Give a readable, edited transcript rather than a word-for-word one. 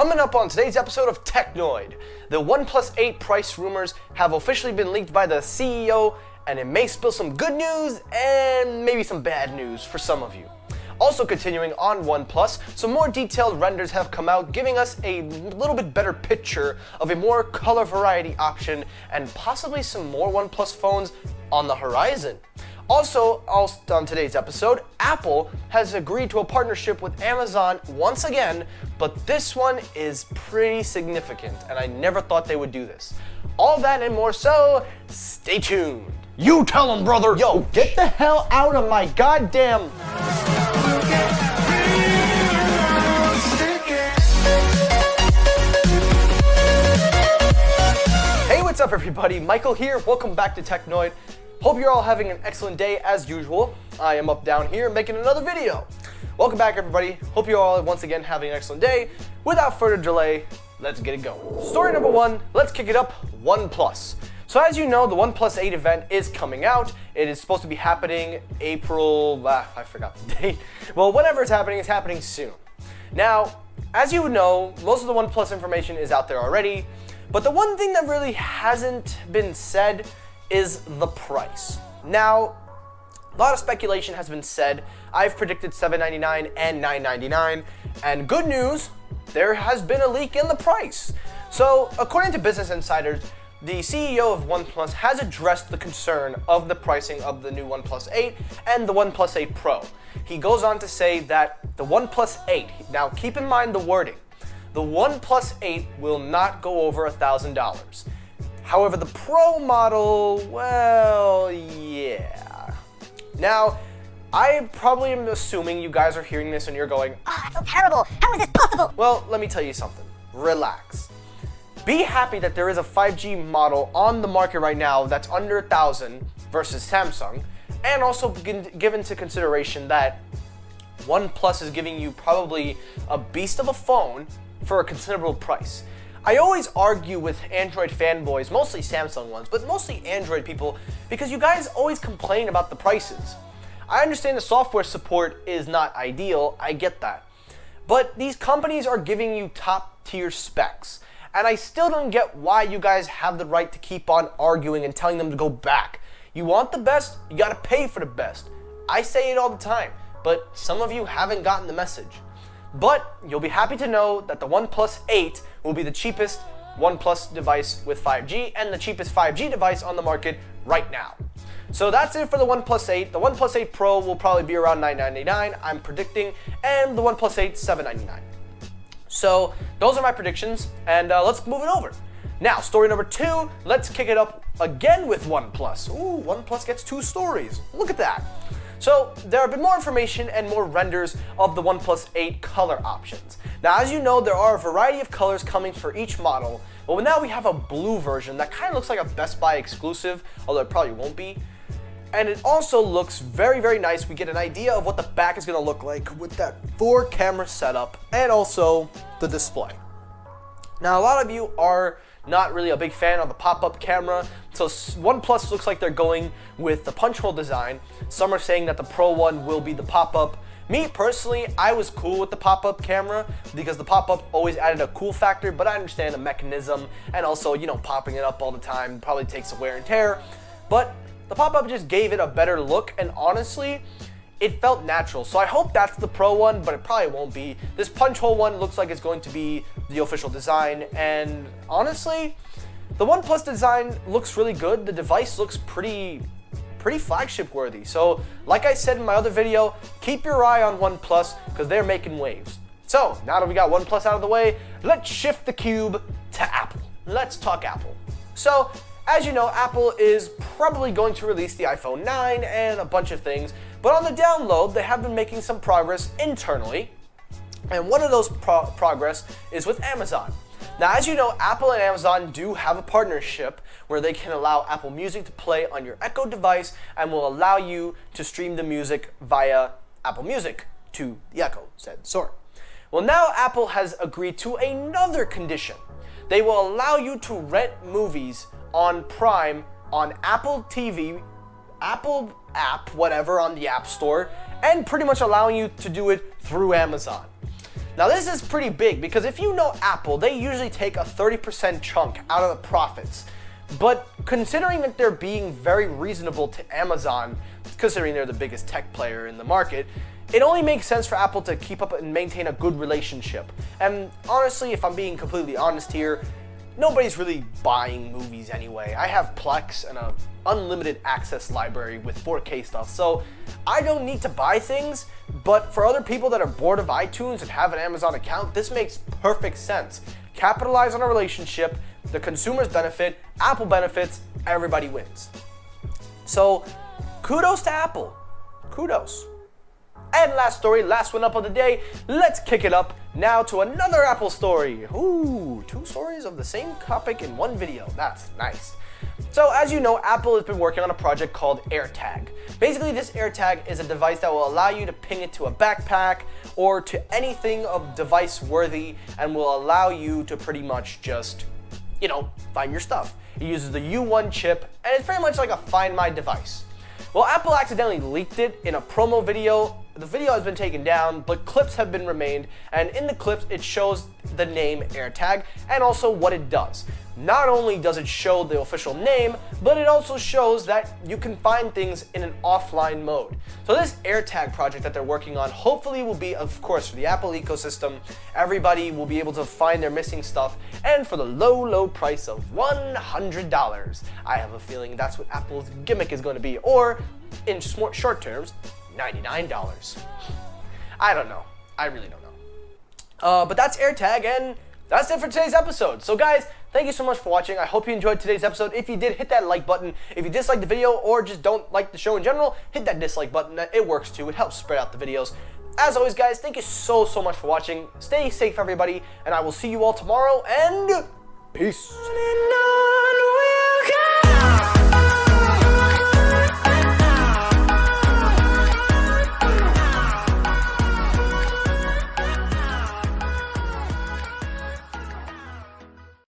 Coming up on today's episode of Technoid, the OnePlus 8 price rumors have officially been leaked by the CEO, and it may spill some good news and maybe some bad news for some of you. Also continuing on OnePlus, some more detailed renders have come out, giving us a little bit better picture of a more color variety option and possibly some more OnePlus phones on the horizon. Also on today's episode, Apple has agreed to a partnership with Amazon once again, but this one is pretty significant, and I never thought they would do this. All that and more, so stay tuned. You tell them, brother! Yo, get the hell out of my goddamn... Hey, what's up everybody? Michael here, welcome back to Technoid. Hope you're all having an excellent day as usual. I am up down here making another video. Welcome back everybody. Hope you're all once again having an excellent day. Without further delay, let's get it going. Story number one, let's kick it up, OnePlus. So as you know, the OnePlus 8 event is coming out. It is supposed to be happening April, I forgot the date. Well, whenever it's happening soon. Now, as you know, most of the OnePlus information is out there already, but the one thing that really hasn't been said is the price. Now, a lot of speculation has been said. I've predicted $799 and $999, and good news, there has been a leak in the price. So, according to Business Insiders, the CEO of OnePlus has addressed the concern of the pricing of the new OnePlus 8 and the OnePlus 8 Pro. He goes on to say that the OnePlus 8, now keep in mind the wording, the OnePlus 8 will not go over $1,000. However, the Pro model, well, yeah. Now, I probably am assuming you guys are hearing this and you're going, it's so terrible, how is this possible? Well, let me tell you something, relax. Be happy that there is a 5G model on the market right now that's under $1,000 versus Samsung, and also give into consideration that OnePlus is giving you probably a beast of a phone for a considerable price. I always argue with Android fanboys, mostly Samsung ones, but mostly Android people, because you guys always complain about the prices. I understand the software support is not ideal, I get that. But these companies are giving you top tier specs, and I still don't get why you guys have the right to keep on arguing and telling them to go back. You want the best, you gotta pay for the best. I say it all the time, but some of you haven't gotten the message. But you'll be happy to know that the OnePlus 8 will be the cheapest OnePlus device with 5G and the cheapest 5G device on the market right now. So that's it for the OnePlus 8. The OnePlus 8 Pro will probably be around $999, I'm predicting, and the OnePlus 8 $799. So those are my predictions, and let's move it over. Now, story number two, let's kick it up again with OnePlus. Ooh, OnePlus gets two stories. Look at that. So there have been more information and more renders of the OnePlus 8 color options. Now, as you know, there are a variety of colors coming for each model, but now we have a blue version that kind of looks like a Best Buy exclusive, although it probably won't be. And it also looks very, very nice. We get an idea of what the back is going to look like with that 4-camera setup and also the display. Now, a lot of you are not really a big fan of the pop-up camera, so OnePlus looks like they're going with the punch hole design. Some are saying that the Pro one will be the pop-up. Me personally, I was cool with the pop-up camera because the pop-up always added a cool factor, but I understand the mechanism and also, you know, popping it up all the time probably takes a wear and tear. But the pop-up just gave it a better look, and honestly, it felt natural. So I hope that's the Pro one, but it probably won't be. This punch hole one looks like it's going to be the official design, and honestly, the OnePlus design looks really good. The device looks pretty flagship worthy. So like I said in my other video, keep your eye on OnePlus because they're making waves. So now that we got OnePlus out of the way, let's shift the cube to Apple. Let's talk Apple. So as you know, Apple is probably going to release the iPhone 9 and a bunch of things, but on the download, they have been making some progress internally, and one of those progress is with Amazon. Now, as you know, Apple and Amazon do have a partnership where they can allow Apple Music to play on your Echo device and will allow you to stream the music via Apple Music to the Echo, said sort. Well, now Apple has agreed to another condition. They will allow you to rent movies on Prime on Apple TV, Apple app, whatever, on the App Store, and pretty much allowing you to do it through Amazon. Now this is pretty big because if you know Apple, they usually take a 30% chunk out of the profits. But considering that they're being very reasonable to Amazon, considering they're the biggest tech player in the market, it only makes sense for Apple to keep up and maintain a good relationship. And honestly, if I'm being completely honest here, nobody's really buying movies anyway. I have Plex and an unlimited access library with 4K stuff, so I don't need to buy things, but for other people that are bored of iTunes and have an Amazon account, this makes perfect sense. Capitalize on a relationship, the consumers benefit, Apple benefits, everybody wins. So, kudos to Apple. Kudos. And last story, last one up of the day, let's kick it up now to another Apple story. Ooh, 2 stories of the same topic in one video. That's nice. So as you know, Apple has been working on a project called AirTag. Basically, this AirTag is a device that will allow you to ping it to a backpack or to anything of device worthy and will allow you to pretty much just, find your stuff. It uses the U1 chip and it's pretty much like a Find My device. Well, Apple accidentally leaked it in a promo video. The video has been taken down, but clips have been remained, and in the clips it shows the name AirTag and also what it does. Not only does it show the official name, but it also shows that you can find things in an offline mode. So this AirTag project that they're working on hopefully will be, of course, for the Apple ecosystem. Everybody will be able to find their missing stuff, and for the low price of $100. I have a feeling that's what Apple's gimmick is going to be, or in short terms, $99. I don't know. I really don't know. But that's AirTag, and that's it for today's episode. So guys, thank you so much for watching. I hope you enjoyed today's episode. If you did, hit that like button. If you disliked the video or just don't like the show in general, hit that dislike button. It works too. It helps spread out the videos. As always, guys, thank you so much for watching. Stay safe, everybody, and I will see you all tomorrow, and peace.